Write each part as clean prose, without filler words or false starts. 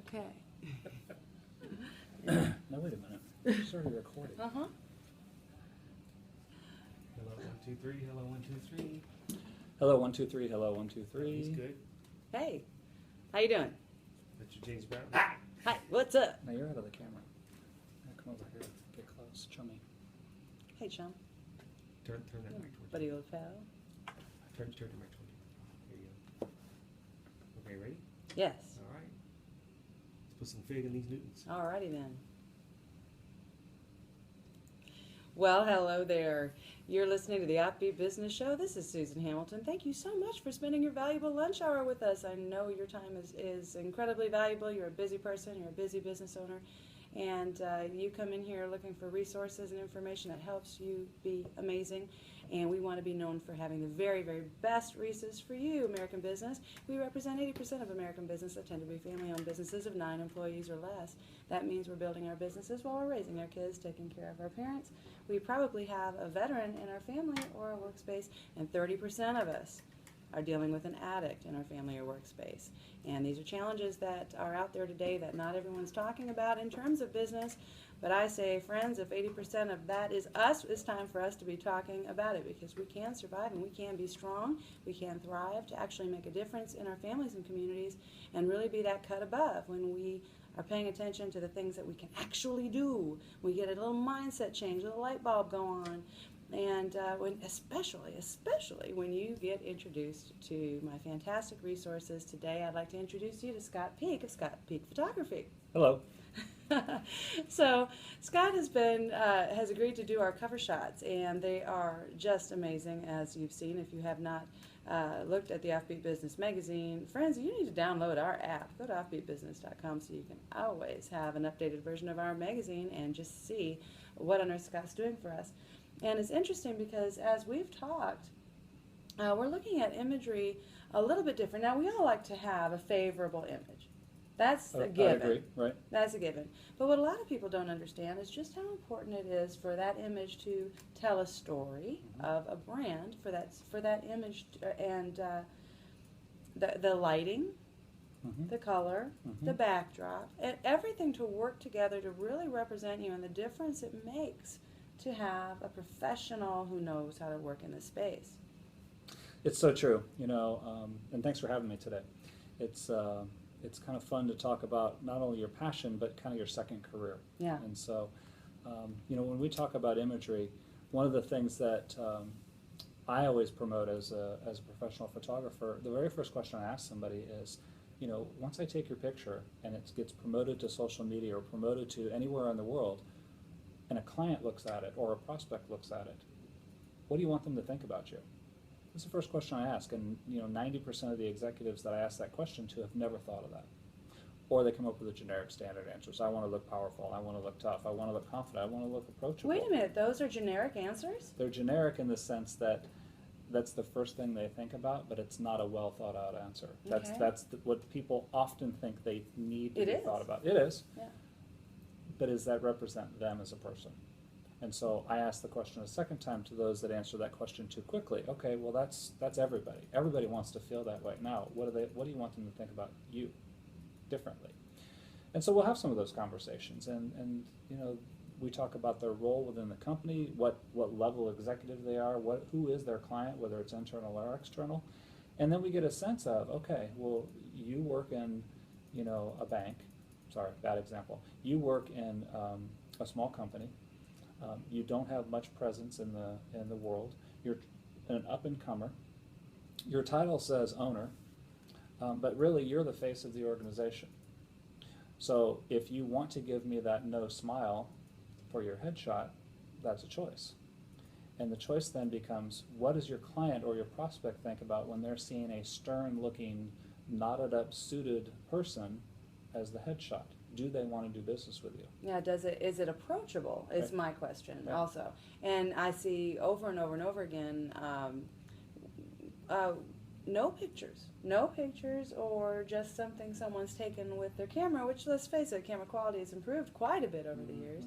Okay. No, wait a minute. It's already recorded. Uh-huh. Hello, 1, 2, 3. Hello, 1, 2, 3. Hello, 1, 2, 3. Hello, 1, 2, 3. He's good. Hey, how you doing? That's your James Brown. Hi, what's up? Now you're out of the camera. Now come over here. Get close. Chummy. Hey, chum. Turn that mic towards Buddy you. old pal. Turn the mic towards you. There you go. Okay, ready? Yes. All right. Let's put some fig in these Newtons. Alrighty then. Well, hello there. You're listening to the OffBeat Business Show. This is Susan Hamilton. Thank you so much for spending your valuable lunch hour with us. I know your time is incredibly valuable. You're a busy person. You're a busy business owner. And you come in here looking for resources and information that helps you be amazing. And we want to be known for having the very, very best resources for you, American business. We represent 80% of American business that tend to be family-owned businesses of 9 employees or less. That means we're building our businesses while we're raising our kids, taking care of our parents. We probably have a veteran in our family or our workspace, and 30% of us are dealing with an addict in our family or workspace. And these are challenges that are out there today that not everyone's talking about in terms of business. But I say, friends, if 80% of that is us, it's time for us to be talking about it, because we can survive and we can be strong, we can thrive to actually make a difference in our families and communities and really be that cut above when we are paying attention to the things that we can actually do. We get a little mindset change, a little light bulb go on. And especially when you get introduced to my fantastic resources today, I'd like to introduce you to Scott Peak of Scott Peak Photography. Hello. So Scott has agreed to do our cover shots, and they are just amazing, as you've seen. If you have not looked at the OffBeat Business magazine, friends, you need to download our app. Go to offbeatbusiness.com so you can always have an updated version of our magazine and just see what on earth Scott's doing for us. And it's interesting because as we've talked, we're looking at imagery a little bit different. Now, we all like to have a favorable image. That's a given. I agree, right? That's a given. But what a lot of people don't understand is just how important it is for that image to tell a story of a brand, for that image and the lighting, the color, the backdrop, and everything to work together to really represent you and the difference it makes to have a professional who knows how to work in this space. It's so true, and thanks for having me today. It's kind of fun to talk about not only your passion, but kind of your second career. Yeah. And so, when we talk about imagery, one of the things that I always promote as a professional photographer, the very first question I ask somebody is, once I take your picture and it gets promoted to social media or promoted to anywhere in the world, and a client looks at it or a prospect looks at it, what do you want them to think about you? That's the first question I ask, and 90% of the executives that I ask that question to have never thought of that. Or they come up with a generic standard answer. So I want to look powerful, I want to look tough, I want to look confident, I want to look approachable. Wait a minute, those are generic answers? They're generic in the sense that that's the first thing they think about, but it's not a well thought out answer. Okay. That's what people often think they need to be thought about. It is. Yeah. But does that represent them as a person? And so I ask the question a second time to those that answer that question too quickly. Okay, well that's everybody. Everybody wants to feel that way. Now, what do you want them to think about you differently? And so we'll have some of those conversations, and we talk about their role within the company, what level executive they are, who is their client, whether it's internal or external, and then we get a sense of, okay, well, you work in a bank. Sorry, bad example. You work in a small company. You don't have much presence in the world. You're an up-and-comer. Your title says owner, but really you're the face of the organization. So if you want to give me that no smile for your headshot, that's a choice. And the choice then becomes, what does your client or your prospect think about when they're seeing a stern-looking, knotted-up, suited person as the headshot? Do they want to do business with you? Yeah, is it approachable is Right. my question Right. also. And I see over and over and over again, no pictures or just something someone's taken with their camera, which, let's face it, camera quality has improved quite a bit over the years.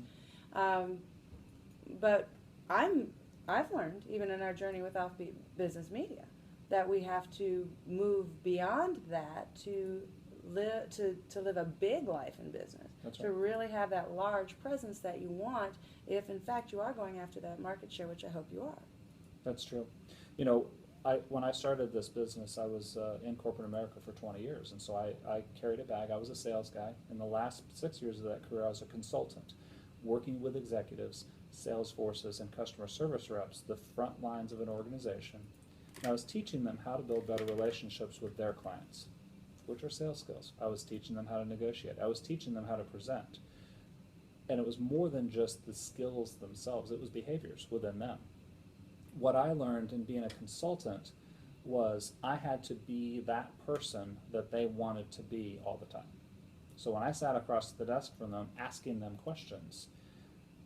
But I've learned, even in our journey with OffBeat Business Media, that we have to move beyond that to live a big life in business, That's to right. really have that large presence that you want, if in fact you are going after that market share, which I hope you are. That's true. When I started this business, I was in corporate America for 20 years, and so I carried a bag. I was a sales guy. In the last 6 years of that career, I was a consultant, working with executives, sales forces, and customer service reps, the front lines of an organization. And I was teaching them how to build better relationships with their clients, which are sales skills. I was teaching them how to negotiate. I was teaching them how to present. And it was more than just the skills themselves. It was behaviors within them. What I learned in being a consultant was I had to be that person that they wanted to be all the time. So when I sat across the desk from them asking them questions,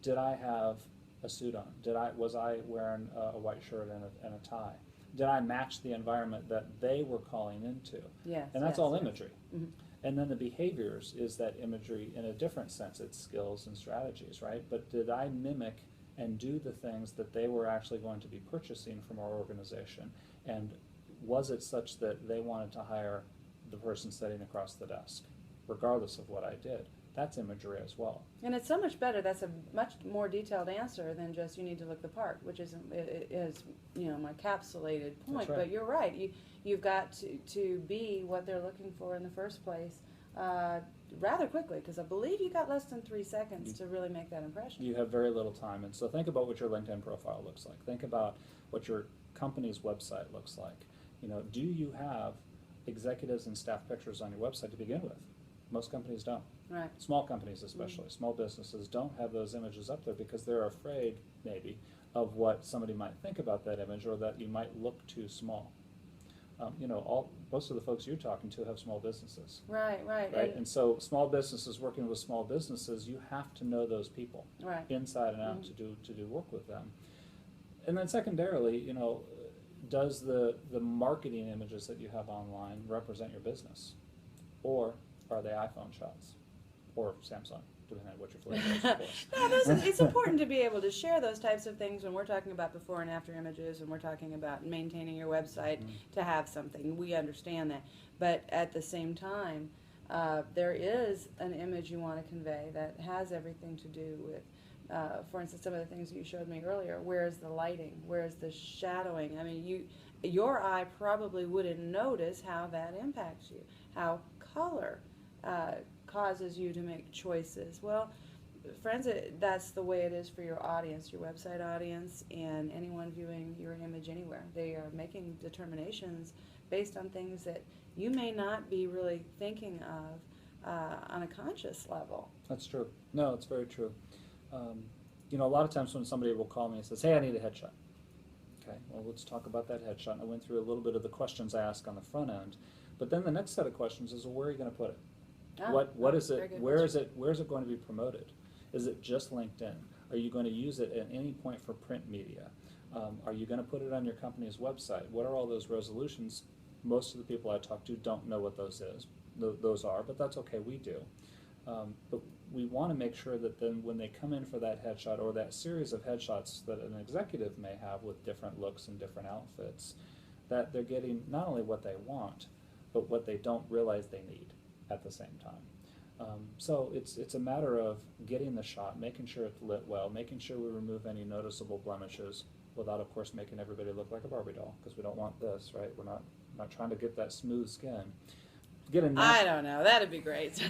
did I have a suit on? Was I wearing a white shirt and a tie? Did I match the environment that they were calling into? Yes. And that's yes, all yes. imagery. Mm-hmm. And then the behaviors is that imagery in a different sense. It's skills and strategies, right? But did I mimic and do the things that they were actually going to be purchasing from our organization? And was it such that they wanted to hire the person sitting across the desk, regardless of what I did? That's imagery as well. And it's so much better. That's a much more detailed answer than just you need to look the part, which is my capsulated point. That's right. But you're right. You've got to be what they're looking for in the first place rather quickly, because I believe you got less than 3 seconds to really make that impression. You have very little time, and so think about what your LinkedIn profile looks like. Think about what your company's website looks like. Do you have executives and staff pictures on your website to begin with? Most companies don't. Right. Small companies especially, small businesses don't have those images up there because they're afraid, maybe, of what somebody might think about that image, or that you might look too small. Most of the folks you're talking to have small businesses. Right. And so small businesses working with small businesses, you have to know those people Right. inside and out to do work with them. And then secondarily, does the marketing images that you have online represent your business? Or are they iPhone shots? Or Samsung, depending on what your flavor is, of course. No, it's important to be able to share those types of things when we're talking about before and after images, and we're talking about maintaining your website to have something. We understand that. But at the same time, there is an image you want to convey that has everything to do with, for instance, some of the things that you showed me earlier. Where's the lighting? Where's the shadowing? I mean, your eye probably wouldn't notice how that impacts you, how color causes you to make choices. Well, friends, that's the way it is for your audience, your website audience, and anyone viewing your image anywhere. They are making determinations based on things that you may not be really thinking of on a conscious level. That's true. No, it's very true. A lot of times when somebody will call me and says, "Hey, I need a headshot." Okay, well, let's talk about that headshot. And I went through a little bit of the questions I ask on the front end, but then the next set of questions is, well, where are you going to put it? What is it? Where is it going to be promoted? Is it just LinkedIn? Are you going to use it at any point for print media? Are you going to put it on your company's website? What are all those resolutions? Most of the people I talk to don't know what those are, but that's okay. We do. But we want to make sure that then when they come in for that headshot, or that series of headshots that an executive may have with different looks and different outfits, that they're getting not only what they want, but what they don't realize they need at the same time. So it's a matter of getting the shot, making sure it's lit well, making sure we remove any noticeable blemishes, without, of course, making everybody look like a Barbie doll, because we don't want this, right? We're not trying to get that smooth skin. I don't know. That'd be great.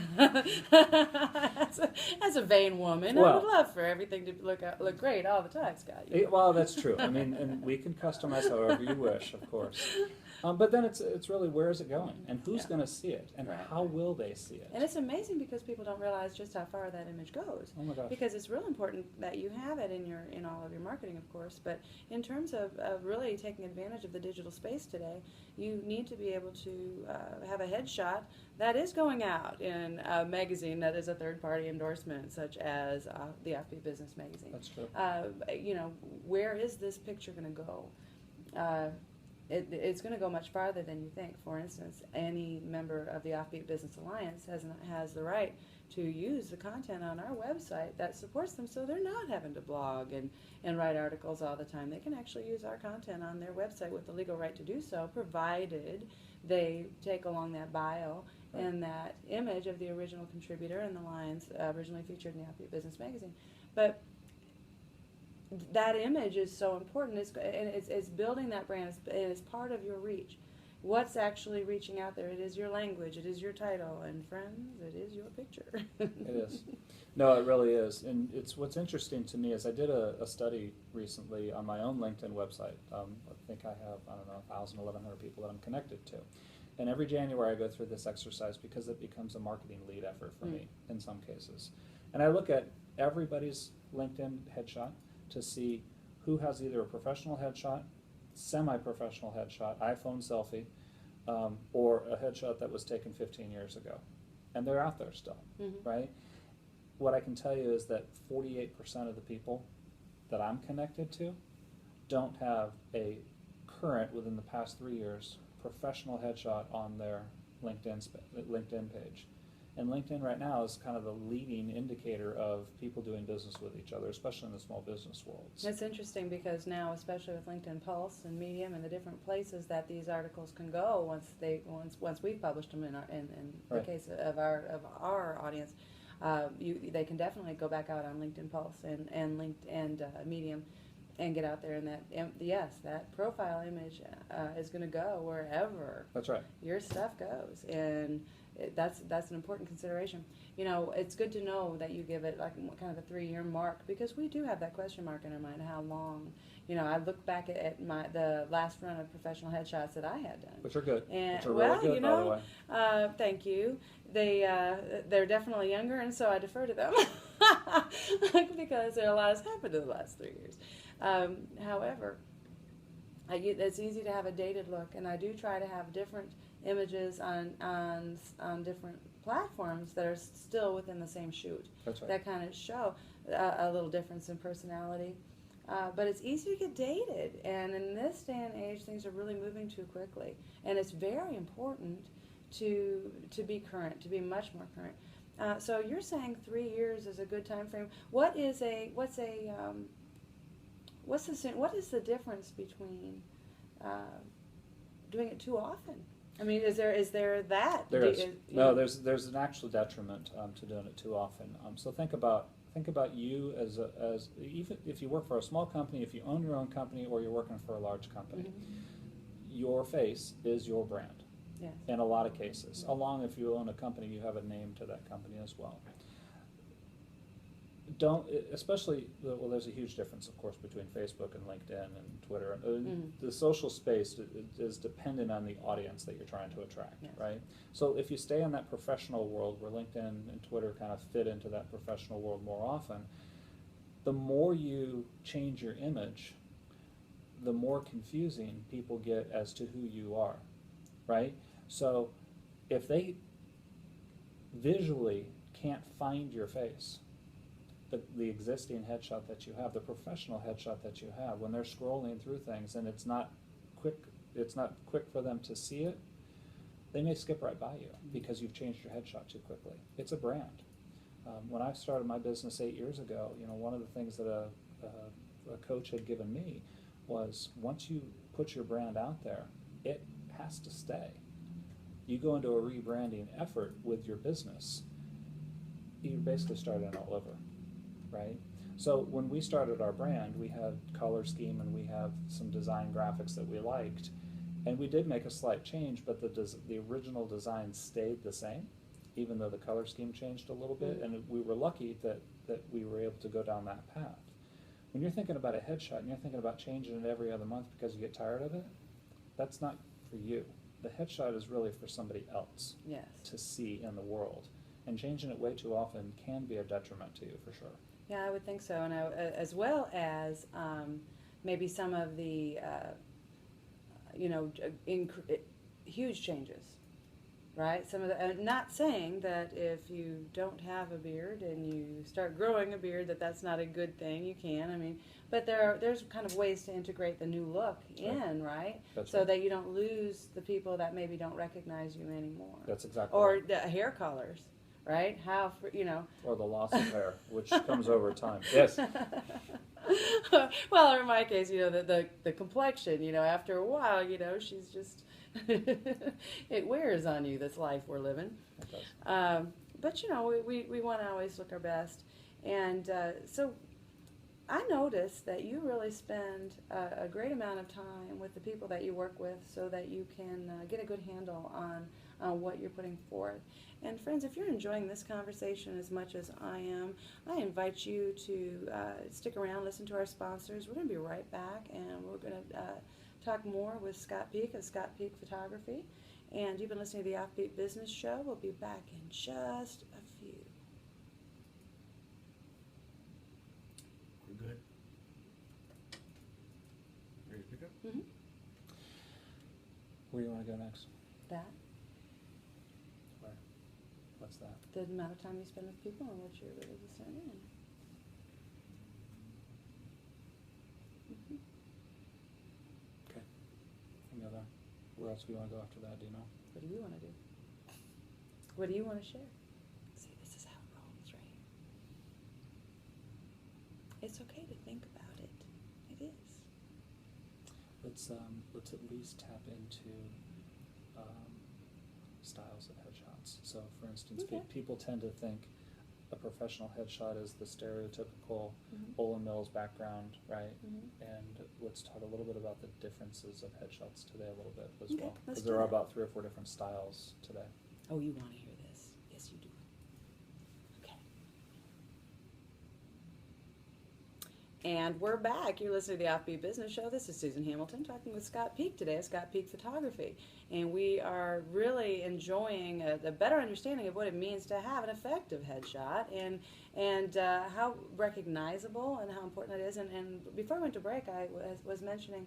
As a vain woman, I would love for everything to look great all the time, Scott. Well, that's true. I mean, and we can customize however you wish, of course. But then it's really, where is it going, and who's going to see it, and how will they see it? And it's amazing because people don't realize just how far that image goes. Oh my gosh. Because it's real important that you have it in all of your marketing, of course. But in terms of really taking advantage of the digital space today, you need to be able to have a headshot that is going out in a magazine that is a third-party endorsement, such as the OffBeat Business Magazine. That's true. Where is this picture going to go? It's going to go much farther than you think. For instance, any member of the OffBeat Business Alliance has the right to use the content on our website that supports them, so they're not having to blog and write articles all the time. They can actually use our content on their website with the legal right to do so, provided they take along that bio Right. in that image of the original contributor and the lines originally featured in the OffBeat Business Magazine. But that image is so important. It's building that brand. It's part of your reach. What's actually reaching out there? It is your language. It is your title. And friends, it is your picture. It is. No, it really is. And it's what's interesting to me is I did a study recently on my own LinkedIn website. I think I have, 1,000, 1,100 people that I'm connected to. And every January I go through this exercise because it becomes a marketing lead effort for me in some cases. And I look at everybody's LinkedIn headshot to see who has either a professional headshot, semi-professional headshot, iPhone selfie, or a headshot that was taken 15 years ago. And they're out there still, right? What I can tell you is that 48% of the people that I'm connected to don't have a current, within the past 3 years, professional headshot on their LinkedIn page. And LinkedIn right now is kind of the leading indicator of people doing business with each other, especially in the small business world. It's interesting because now, especially with LinkedIn Pulse and Medium and the different places that these articles can go once we've published them in the Right. case of our audience, they can definitely go back out on LinkedIn Pulse and Medium and get out there, and that profile image is going to go wherever That's right. your stuff goes, and that's an important consideration. You know, it's good to know that you give it like kind of a 3-year mark, because we do have that question mark in our mind. How long? You know, I look back at the last run of professional headshots that I had done, Which are good. and Which are really good, by the way. thank you. They're definitely younger, and so I defer to them because a lot has happened in the last 3 years. However, it's easy to have a dated look, and I do try to have different images on different platforms that are still within the same shoot. That's right. That kind of show a little difference in personality. But it's easy to get dated, and in this day and age, things are really moving too quickly, and it's very important to be current, to be much more current. So you're saying 3 years is a good time frame. What is the difference between doing it too often? I mean, is there that? There is. No, there's an actual detriment to doing it too often. So think about you as even if you work for a small company, if you own your own company, or you're working for a large company, your face is your brand. Yes. In a lot of cases. Along, if you own a company, you have a name to that company as well. Especially, well, there's a huge difference, of course, between Facebook and LinkedIn and Twitter. The social space is dependent on the audience that you're trying to attract, Yes. right? So if you stay in that professional world where LinkedIn and Twitter kind of fit into that professional world more often, the more you change your image, the more confusing people get as to who you are, right? So if they visually can't find your face, the existing headshot that you have, the professional headshot that you have, when they're scrolling through things and it's not quick for them to see it, they may skip right by you because you've changed your headshot too quickly. It's a brand. When I started my business 8 years ago, one of the things that a coach had given me was, once you put your brand out there, it has to stay. You go into a rebranding effort with your business, you're basically starting all over. Right? So when we started our brand, we had color scheme and we have some design graphics that we liked, and we did make a slight change, but the original design stayed the same, even though the color scheme changed a little bit, and we were lucky that we were able to go down that path. When you're thinking about a headshot and you're thinking about changing it every other month because you get tired of it, that's not for you. The headshot is really for somebody else to see in the world, and changing it way too often can be a detriment to you, for sure. Yeah, I would think so, and as well as maybe some of the huge changes, right? Some of the not saying that if you don't have a beard and you start growing a beard that's not a good thing. You can, I mean, but there's kind of ways to integrate the new look in, right? That's so right. that you don't lose the people that maybe don't recognize you anymore. That's exactly or right. the hair colors. Right? Or the loss of hair, which comes over time. Yes. Well, in my case, the complexion, after a while, she's just, It wears on you, this life we're living. It does. But you know, we want to always look our best. And so I noticed that you really spend a great amount of time with the people that you work with so that you can get a good handle on what you're putting forth. And friends, if you're enjoying this conversation as much as I am, I invite you to stick around, listen to our sponsors. We're going to be right back, and we're going to talk more with Scott Peak of Scott Peak Photography. And you've been listening to the Offbeat Business Show. We'll be back in just a few. We're good. Ready to pick up? Mm-hmm. Where do you want to go next? That, Where? What's that? the amount of time you spend with people and what you're really discerning. Mm-hmm. Okay. We can go there. Where else do you want to go after that? Do you know? What do you want to do? What do you want to share? See, this is how it rolls, right? It's okay to think about it. It is. Let's at least tap into styles of headshots. So, for instance, Okay. people tend to think a professional headshot is the stereotypical Mhm. Olin Mills background, right? Mhm. And let's talk a little bit about the differences of headshots today a little bit as Okay, well, let's because do there are that. about 3 or 4 different styles today. Oh, you want to hear this? Yes, you do. Okay. And we're back. You're listening to the Offbeat Business Show. This is Susan Hamilton talking with Scott Peak today at Scott Peak Photography. And we are really enjoying a better understanding of what it means to have an effective headshot and how recognizable and how important it is. And before I went to break, I was mentioning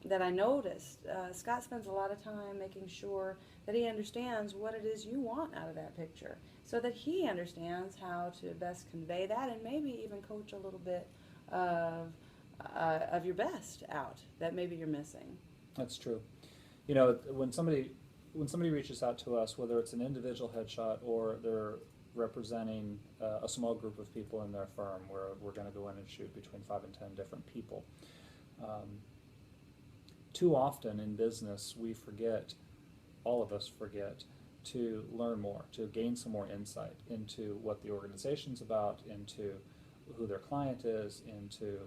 that I noticed Scott spends a lot of time making sure that he understands what it is you want out of that picture so that he understands how to best convey that and maybe even coach a little bit of your best out that maybe you're missing. That's true. You know, when somebody reaches out to us, whether it's an individual headshot or they're representing a small group of people in their firm, where we're going to go in and shoot between 5 and 10 different people. Too often in business, we forget, all of us forget, to learn more, to gain some more insight into what the organization's about, into who their client is, into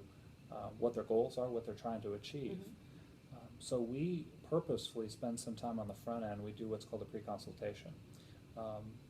what their goals are, what they're trying to achieve. Mhm. So we purposefully spend some time on the front end. We do what's called a pre-consultation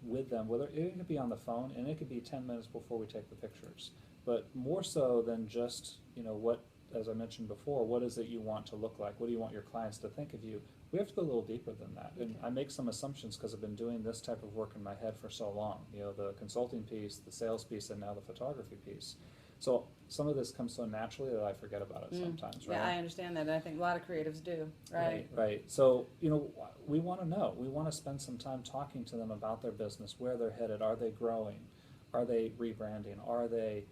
with them, whether it could be on the phone and it could be 10 minutes before we take the pictures. But more so than just, what, as I mentioned before, what is it you want to look like? What do you want your clients to think of you? We have to go a little deeper than that. And Okay. I make some assumptions because I've been doing this type of work in my head for so long. The consulting piece, the sales piece, and now the photography piece. So some of this comes so naturally that I forget about it sometimes, right? Yeah, I understand that. And I think a lot of creatives do, right? Right. So, we want to know. We want to spend some time talking to them about their business, where they're headed. Are they growing? Are they rebranding? Are they,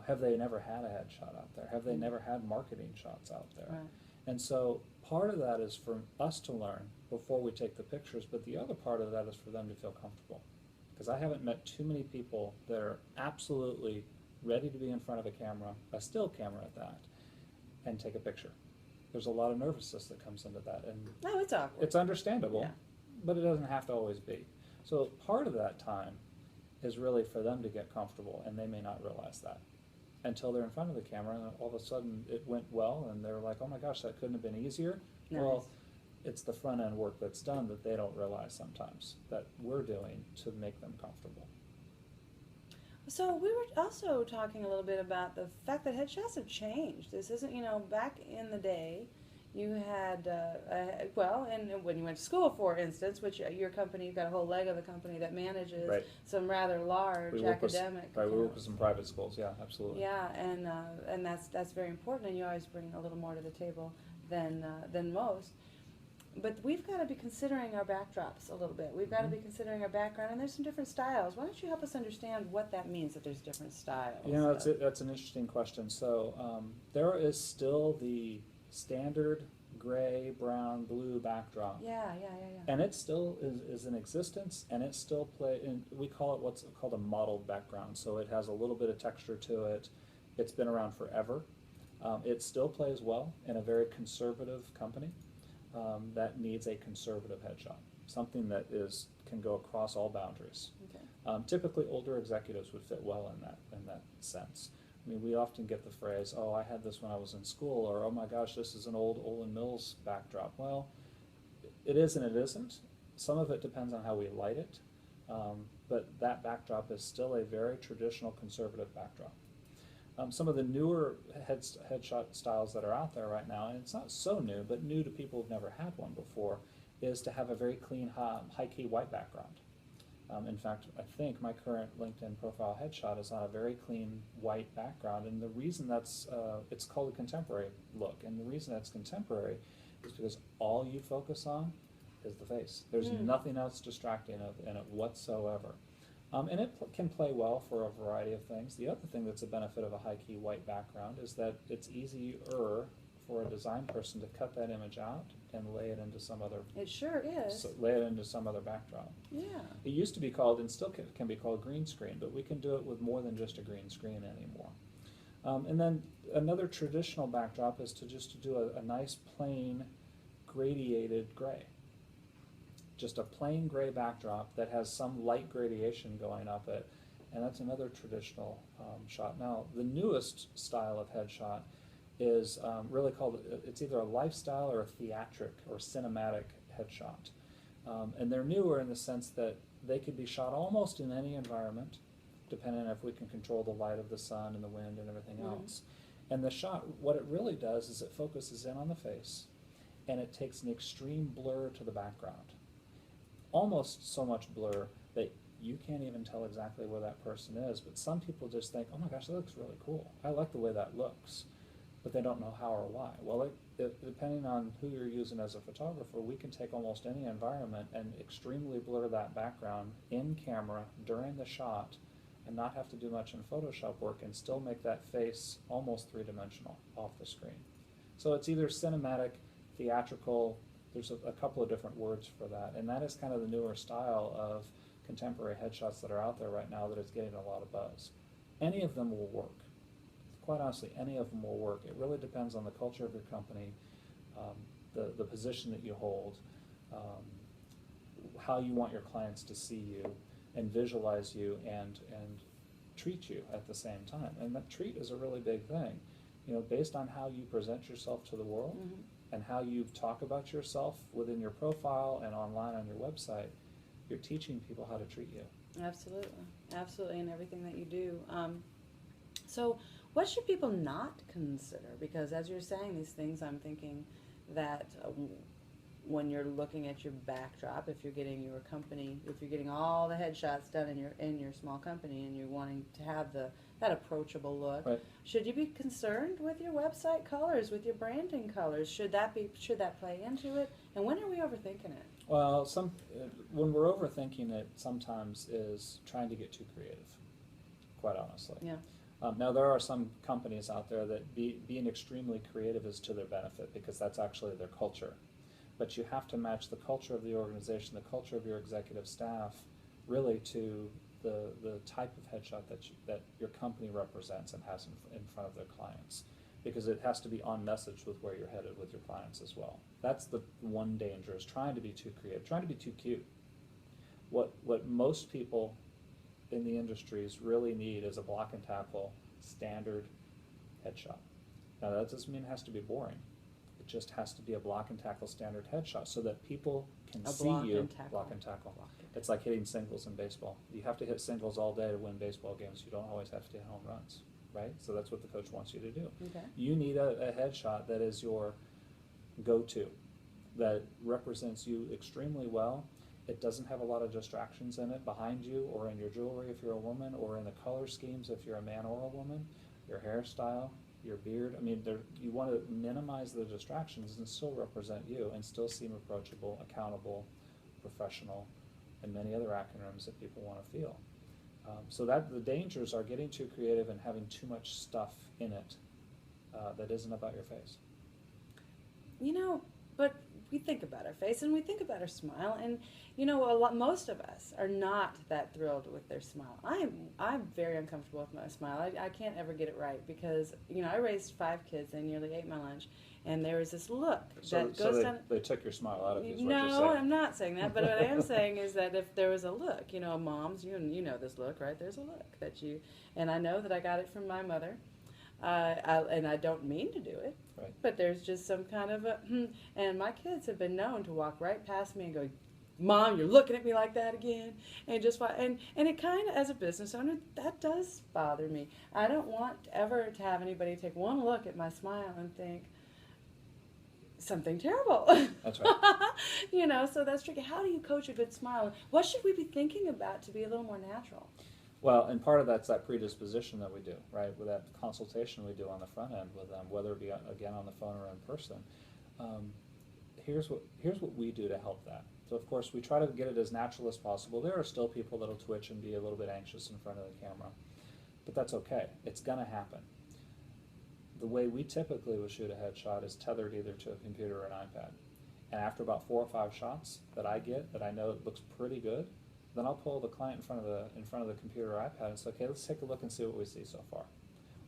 have they never had a headshot out there? Have they never had marketing shots out there? Right. And so part of that is for us to learn before we take the pictures, but the other part of that is for them to feel comfortable. Because I haven't met too many people that are absolutely ready to be in front of a camera, a still camera at that, and take a picture. There's a lot of nervousness that comes into that, and No, it's awkward. it's understandable, Yeah. but it doesn't have to always be. So part of that time is really for them to get comfortable, and they may not realize that until they're in front of the camera, and all of a sudden it went well, and they're like, oh my gosh, that couldn't have been easier. Nice. Well, it's the front end work that's done that they don't realize sometimes that we're doing to make them comfortable. So we were also talking a little bit about the fact that headshots have changed. This isn't, back in the day, you had, and when you went to school, for instance, which your company, you've got a whole leg of a company that manages Right. some rather large We work with, academic. right, we work with some private schools, yeah, absolutely. Yeah, and that's very important, and you always bring a little more to the table than most. But we've got to be considering our backdrops a little bit. We've got to be considering our background, and there's some different styles. Why don't you help us understand what that means, that there's different styles? That's an interesting question. So there is still the standard gray, brown, blue backdrop. Yeah. And it still is in existence, and it still and we call it what's called a mottled background. So it has a little bit of texture to it. It's been around forever. It still plays well in a very conservative company. that needs a conservative headshot, something that can go across all boundaries. Okay. Typically, older executives would fit well in that sense. I mean, we often get the phrase, "Oh, I had this when I was in school," or "Oh my gosh, this is an old Olin Mills backdrop." Well, it is and it isn't. Some of it depends on how we light it, but that backdrop is still a very traditional conservative backdrop. Some of the newer headshot styles that are out there right now, and it's not so new, but new to people who've never had one before, is to have a very clean, high-key white background. In fact, I think my current LinkedIn profile headshot is on a very clean white background, and the reason it's called a contemporary look, and the reason that's contemporary is because all you focus on is the face. There's nothing else distracting in it whatsoever. And it can play well for a variety of things. The other thing that's a benefit of a high-key white background is that it's easier for a design person to cut that image out and lay it into some other. It sure is. Lay it into some other backdrop. Yeah. It used to be called, and still can be called, green screen, but we can do it with more than just a green screen anymore. And then another traditional backdrop is to do a nice plain gradiated gray. Just a plain gray backdrop that has some light gradation going up it, and that's another traditional shot. Now, the newest style of headshot is really called, it's either a lifestyle or a theatric or cinematic headshot. And they're newer in the sense that they could be shot almost in any environment, depending on if we can control the light of the sun and the wind and everything else. And the shot, what it really does is it focuses in on the face, and it takes an extreme blur to the background. Almost so much blur that you can't even tell exactly where that person is, but some people just think, oh my gosh, that looks really cool. I like the way that looks, but they don't know how or why. Well, depending on who you're using as a photographer, we can take almost any environment and extremely blur that background in camera during the shot and not have to do much in Photoshop work and still make that face almost three-dimensional off the screen. So it's either cinematic, theatrical, there's a couple of different words for that, and that is kind of the newer style of contemporary headshots that are out there right now that is getting a lot of buzz. Any of them will work. Quite honestly, any of them will work. It really depends on the culture of your company, the position that you hold, how you want your clients to see you and visualize you and treat you at the same time. And that treat is a really big thing. You know, based on how you present yourself to the world and how you talk about yourself within your profile and online on your website, you're teaching people how to treat you. Absolutely. Absolutely, in everything that you do. So what should people not consider? Because as you're saying these things, I'm thinking that when you're looking at your backdrop, if you're getting your company, if you're getting all the headshots done in your small company and you're wanting to have that approachable look, Right. should you be concerned with your website colors, with your branding colors? Should that play into it? And when are we overthinking it? Well, when we're overthinking it, sometimes is trying to get too creative, quite honestly. Yeah. Now, there are some companies out there that being extremely creative is to their benefit because that's actually their culture. But you have to match the culture of the organization, the culture of your executive staff, really to the type of headshot that your company represents and has in front of their clients. Because it has to be on message with where you're headed with your clients as well. That's the one danger, is trying to be too creative, trying to be too cute. What most people in the industries really need is a block and tackle standard headshot. Now that doesn't mean it has to be boring. It just has to be a block and tackle standard headshot so that people can see you. Block and tackle. It's like hitting singles in baseball. You have to hit singles all day to win baseball games. You don't always have to hit home runs, right? So that's what the coach wants you to do. Okay. You need a headshot that is your go-to, that represents you extremely well. It doesn't have a lot of distractions in it behind you or in your jewelry if you're a woman, or in the color schemes if you're a man or a woman, your hairstyle, your beard. I mean, you want to minimize the distractions and still represent you and still seem approachable, accountable, professional, and many other acronyms that people want to feel. So that the dangers are getting too creative and having too much stuff in it that isn't about your face. You know, but we think about our face and we think about our smile, and most of us are not that thrilled with their smile. I'm very uncomfortable with my smile. I can't ever get it right because I raised 5 kids. They nearly ate my lunch, and there was this look that goes down. They took your smile out of you. Is what No, you're saying. I'm not saying that, but what I am saying is that if there was a look, moms, you know this look, right? There's a look that and I know that I got it from my mother. And I don't mean to do it, Right. but there's just some kind of and my kids have been known to walk right past me and go, "Mom, you're looking at me like that again," and and it kind of, as a business owner, that does bother me. I don't want ever to have anybody take one look at my smile and think something terrible. That's right. So that's tricky. How do you coach a good smile? What should we be thinking about to be a little more natural? Well, and part of that's that predisposition that we do, right? With that consultation we do on the front end with them, whether it be again on the phone or in person. Here's what we do to help that. So of course we try to get it as natural as possible. There are still people that'll twitch and be a little bit anxious in front of the camera, but that's okay. It's gonna happen. The way we typically would shoot a headshot is tethered either to a computer or an iPad, and after about 4 or 5 shots that I get that I know it looks pretty good, then I'll pull the client in front of the computer or iPad and say, okay, let's take a look and see what we see so far.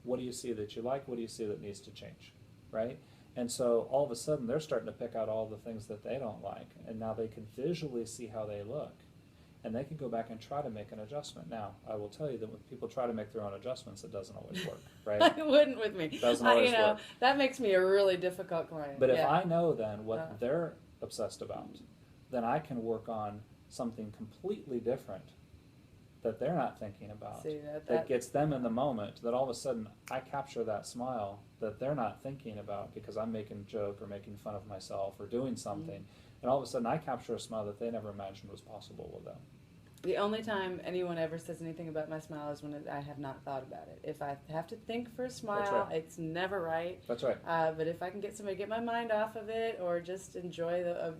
What do you see that you like? What do you see that needs to change, right? And so all of a sudden they're starting to pick out all the things that they don't like, and now they can visually see how they look, and they can go back and try to make an adjustment. Now, I will tell you that when people try to make their own adjustments, it doesn't always work, right? It wouldn't with me. Doesn't always work. That makes me a really difficult client. But if I know then what they're obsessed about, then I can work on something completely different that they're not thinking about, that gets them in the moment, that all of a sudden I capture that smile that they're not thinking about because I'm making a joke or making fun of myself or doing something, and all of a sudden I capture a smile that they never imagined was possible with them. The only time anyone ever says anything about my smile is when I have not thought about it. If I have to think for a smile, it's never right. That's right. But if I can get somebody to get my mind off of it, or just enjoy a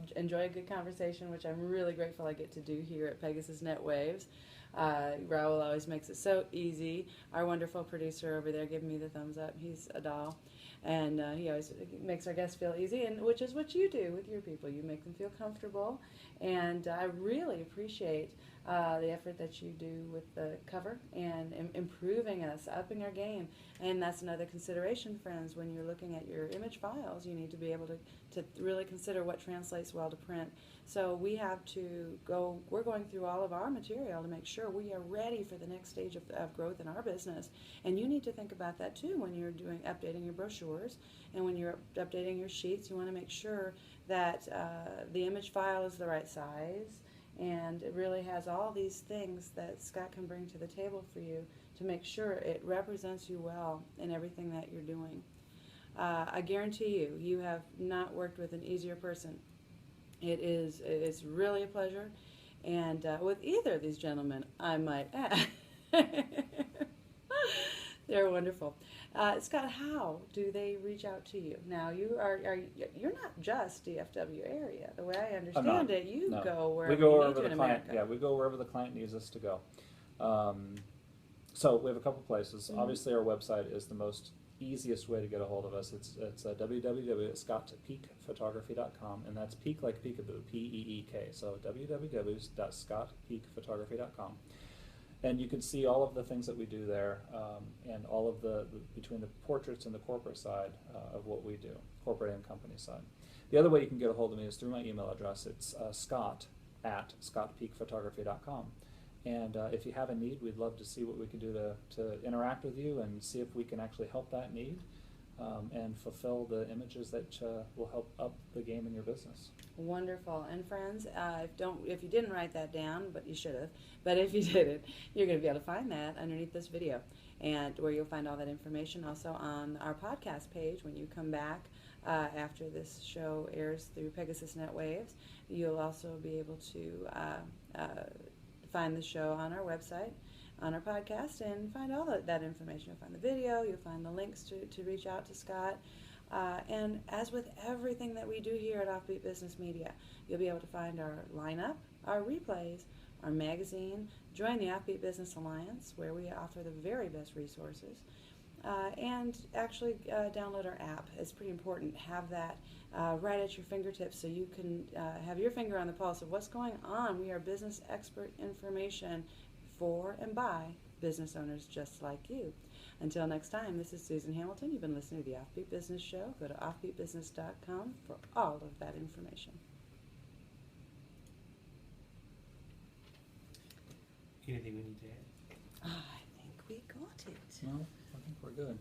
good conversation, which I'm really grateful I get to do here at Pegasus Net Waves. Raul always makes it so easy. Our wonderful producer over there giving me the thumbs up. He's a doll. And he always makes our guests feel easy, and which is what you do with your people. You make them feel comfortable. And I really appreciate the effort that you do with the cover and improving us, upping our game. And that's another consideration, friends. When you're looking at your image files, you need to be able to really consider what translates well to print. So we have to we're going through all of our material to make sure we are ready for the next stage of growth in our business. And you need to think about that too when you're updating your brochures and when you're updating your sheets. You want to make sure that the image file is the right size, and it really has all these things that Scott can bring to the table for you to make sure it represents you well in everything that you're doing. I guarantee you have not worked with an easier person. It's really a pleasure, and with either of these gentlemen, I might add. They're wonderful. Scott, how do they reach out to you? Now, you're not just DFW area. The way I understand it, you go wherever you need to in America. Yeah, we go wherever the client needs us to go. So we have a couple places. Obviously, our website is the most easiest way to get a hold of us. It's www.scottpeakphotography.com, and that's peak like peekaboo, P-E-E-K. So www.scottpeakphotography.com. And you can see all of the things that we do there, and all of between the portraits and the corporate side of what we do, corporate and company side. The other way you can get a hold of me is through my email address. It's scott@scottpeakphotography.com. And if you have a need, we'd love to see what we can do to interact with you and see if we can actually help that need and fulfill the images that will help up the game in your business. Wonderful. And friends, if you didn't write that down, but you should have, but if you didn't, you're going to be able to find that underneath this video, and where you'll find all that information also on our podcast page. When you come back after this show airs through Pegasus Net Waves, you'll also be able to find the show on our website, on our podcast, and find all that information. You'll find the video, you'll find the links to reach out to Scott. And as with everything that we do here at Offbeat Business Media, you'll be able to find our lineup, our replays, our magazine. Join the Offbeat Business Alliance, where we offer the very best resources. and actually download our app. It's pretty important. Have that right at your fingertips so you can have your finger on the pulse of what's going on. We are business expert information for and by business owners just like you. Until next time, this is Susan Hamilton. You've been listening to the Offbeat Business Show. Go to offbeatbusiness.com for all of that information. Anything we need to add? I think we got it. No, I think we're good.